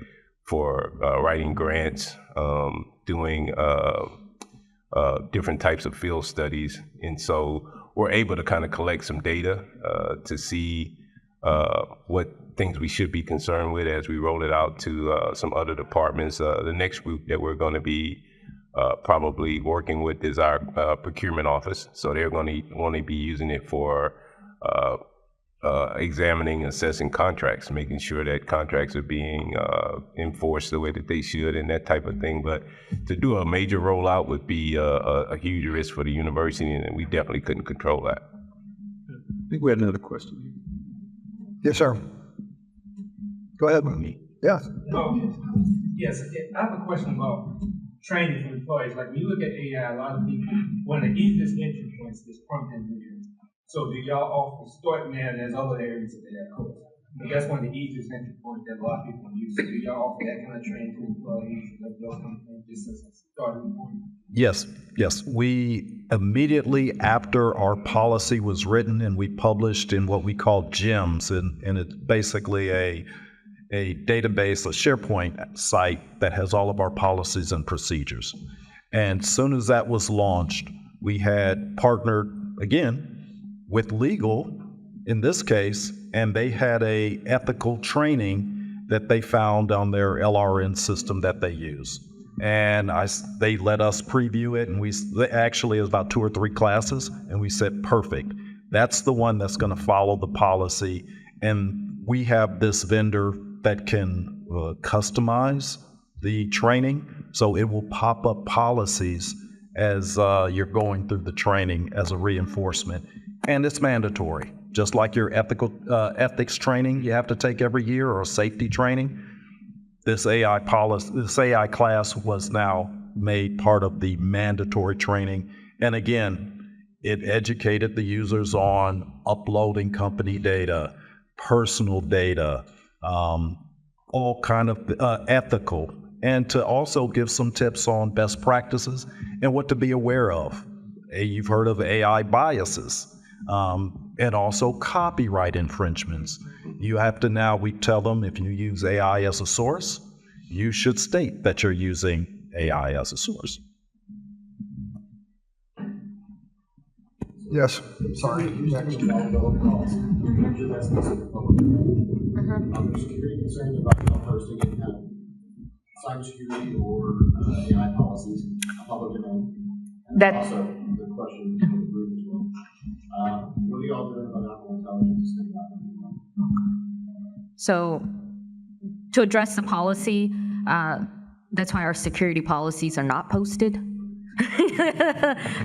for writing grants, doing different types of field studies. And so we're able to kind of collect some data to see what things we should be concerned with as we roll it out to some other departments. The next group that we're going to be probably working with is our procurement office. So they're going to want to be using it for examining, assessing contracts, making sure that contracts are being enforced the way that they should and that type of thing. But to do a major rollout would be a huge risk for the university, and we definitely couldn't control that. I think we had another question. Yes, sir. Go ahead. Yeah. Okay. Yes, I have a question about training for employees. Like when you look at AI, a lot of people, one of the easiest entry points is prompt engineering. So do y'all offer start man? There's other areas of that course, but that's one of the easiest entry points that a lot of people use. So do y'all offer that kind of training for employees? Those kind of things, just as a starting point. Yes. We immediately after our policy was written and we published in what we call GEMS, and it's basically a database, a SharePoint site that has all of our policies and procedures. And as soon as that was launched, we had partnered again with legal in this case, and they had a ethical training that they found on their LRN system that they use. And they let us preview it, and actually it was about 2 or 3 classes, and we said, perfect. That's the one that's going to follow the policy, and we have this vendor that can customize the training, so it will pop up policies as you're going through the training as a reinforcement. And it's mandatory, just like your ethics training you have to take every year, or safety training. This AI class was now made part of the mandatory training. And again, it educated the users on uploading company data, personal data, all kind of ethical, and to also give some tips on best practices and what to be aware of. You've heard of AI biases. And also copyright infringements. You have to now, we tell them if you use AI as a source, you should state that you're using AI as a source. Yes, sorry. Security concerns about posting in cybersecurity or AI policies, public domain. And also the question from the group as well. What are y'all doing about Apple Intelligence? So to address the policy, that's why our security policies are not posted.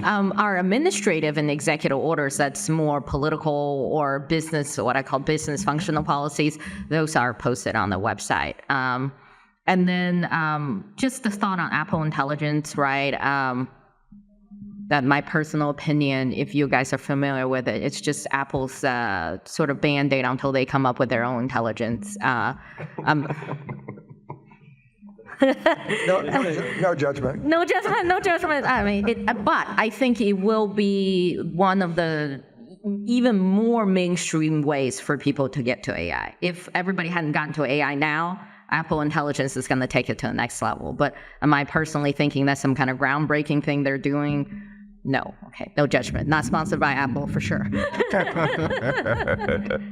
Our administrative and executive orders, that's more political or business, what I call business functional policies, those are posted on the website. And then just the thought on Apple Intelligence, right? That my personal opinion, if you guys are familiar with it, it's just Apple's sort of Band-Aid until they come up with their own intelligence. No judgment. No judgment. I mean, but I think it will be one of the even more mainstream ways for people to get to AI. If everybody hadn't gotten to AI now, Apple Intelligence is going to take it to the next level. But am I personally thinking that's some kind of groundbreaking thing they're doing? No. Okay. No judgment. Not sponsored by Apple for sure.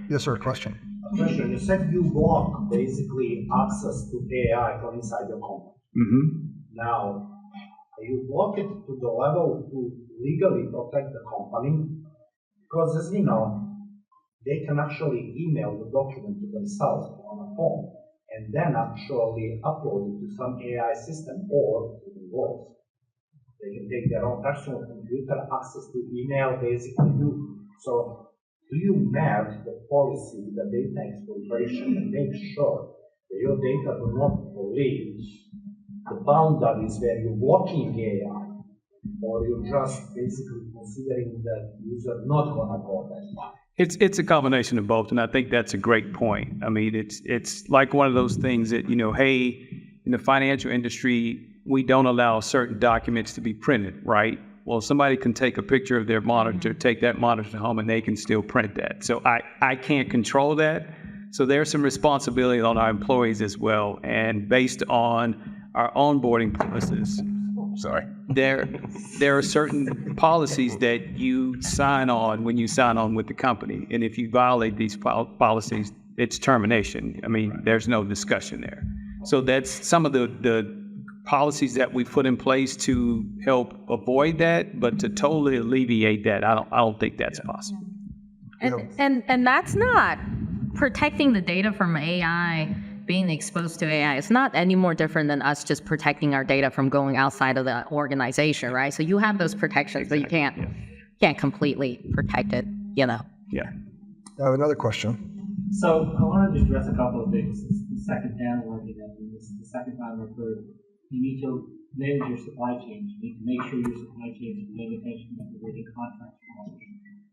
Yes, sir. Question. You said you block basically access to AI from inside your company. Mm-hmm. Now, you block it to the level to legally protect the company, because as we know, they can actually email the document to themselves on a phone and then actually upload it to some AI system, or even worse, they can take their own personal computer, access to email, basically do. So do you map the policy, the data exploitation, and make sure that your data do not leave the boundaries where you're blocking AI, or you're just basically considering that user not gonna go that far? It's a combination of both, and I think that's a great point. I mean, it's like one of those things that, hey, in the financial industry, we don't allow certain documents to be printed, right? Well, somebody can take a picture of their monitor, take that monitor home, and they can still print that. So I can't control that. So there's some responsibility on our employees as well. And based on our onboarding process, there are certain policies that you sign on when you sign on with the company. And if you violate these policies, it's termination. I mean, there's no discussion there. So that's some of the policies that we put in place to help avoid that, but to totally alleviate that, I don't think that's possible. And that's not protecting the data from AI, being exposed to AI. It's not any more different than us just protecting our data from going outside of the organization, right? So you have those protections, but you can't completely protect it, you know. Yeah. I have another question. So I wanted to address a couple of things. This is the second panel argument, and this is the second time I've heard you need to manage your supply chain. You need to make sure your supply chain is paying attention to the rating contracts.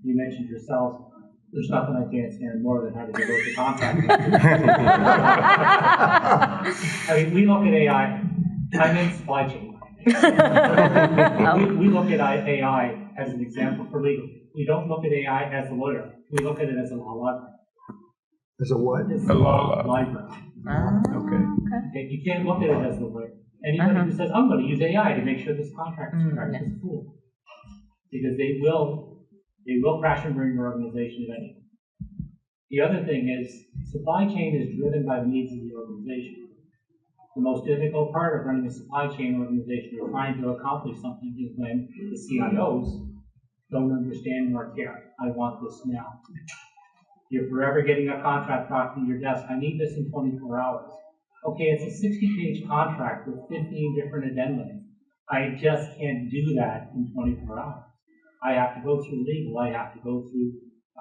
You mentioned yourselves. There's nothing I can't stand more than having to go to contract. I mean, we look at AI. I'm in supply chain. we look at AI as an example for legal. We don't look at AI as a lawyer. We look at it as a law library. As a what? It's a law library. Okay. You can't look at it as the lawyer. Anybody who says, I'm going to use AI to make sure this contract is correct is a fool. Because they will crash and burn your organization eventually. The other thing is, supply chain is driven by the needs of the organization. The most difficult part of running a supply chain organization or trying to accomplish something is when the CIOs don't understand nor care. I want this now. You're forever getting a contract brought to your desk. I need this in 24 hours. Okay, it's a 60-page contract with 15 different addendums. I just can't do that in 24 hours. I have to go through legal. I have to go through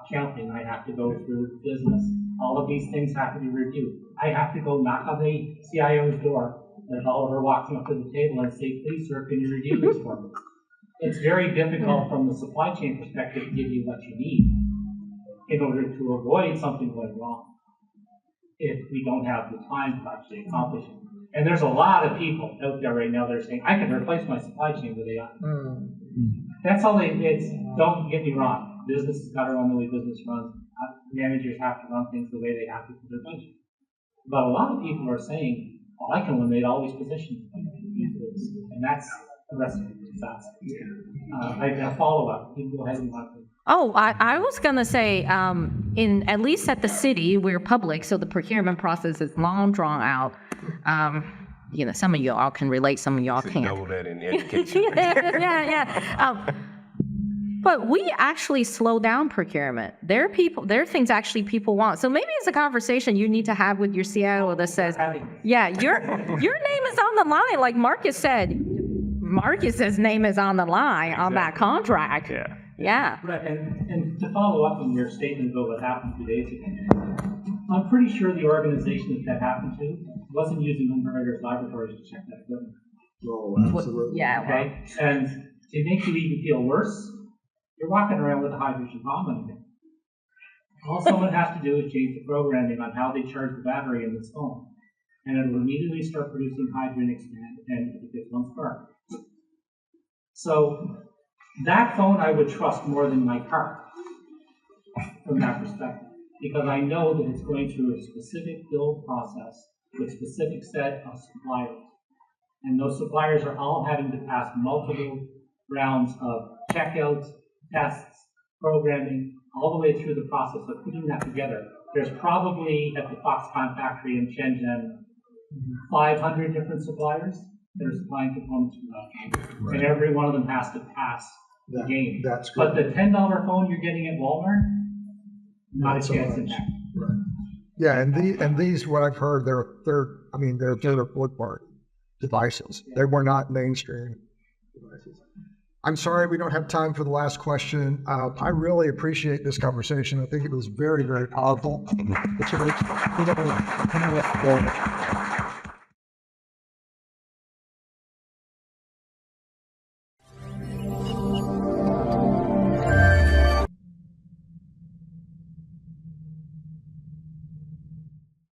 accounting. I have to go through business. All of these things have to be reviewed. I have to go knock on the CIO's door and Oliver walks up to the table and say, please, sir, can you review this for me? It's very difficult from the supply chain perspective to give you what you need in order to avoid something going wrong if we don't have the time to actually accomplish it. And there's a lot of people out there right now that are saying, I can replace my supply chain with AI. That's all don't get me wrong. Business has got to run the way business runs. Managers have to run things the way they have to for their budget. But a lot of people are saying, well, I can eliminate all these positions. And that's the rest of the disaster. I have a follow-up. You can go ahead and talk to. Oh, I was going to say, at least at the city, we're public, so the procurement process is long drawn out. You know, some of you all can relate, some of y'all can't. Double that in education. yeah. But we actually slow down procurement. There are things actually people want. So maybe it's a conversation you need to have with your CIO that says, yeah, your name is on the line. Like Marcus said, Marcus's name is on the line on that contract. Yeah. Right, and to follow up on your statement about what happened 2 days ago, I'm pretty sure the organization that happened to wasn't using underwriters' laboratories to check that equipment. Oh, absolutely. Yeah. Okay, and to make you even feel worse, you're walking around with a hydrogen bomb in it. All someone has to do is change the programming on how they charge the battery in this phone, and it will immediately start producing hydrogen expand, and it gets one spark. So that phone I would trust more than my car from that perspective, because I know that it's going through a specific build process with a specific set of suppliers. And those suppliers are all having to pass multiple rounds of checkouts, tests, programming, all the way through the process of putting that together. There's probably at the Foxconn factory in Shenzhen 500 different suppliers that are supplying components for that. Right. And every one of them has to pass the game. That's but the $10 phone you're getting at Walmart, not a chance in that. Right. Yeah, and these what I've heard, they're flip-part devices. They were not mainstream devices. I'm sorry we don't have time for the last question. I really appreciate this conversation. I think it was very, very powerful.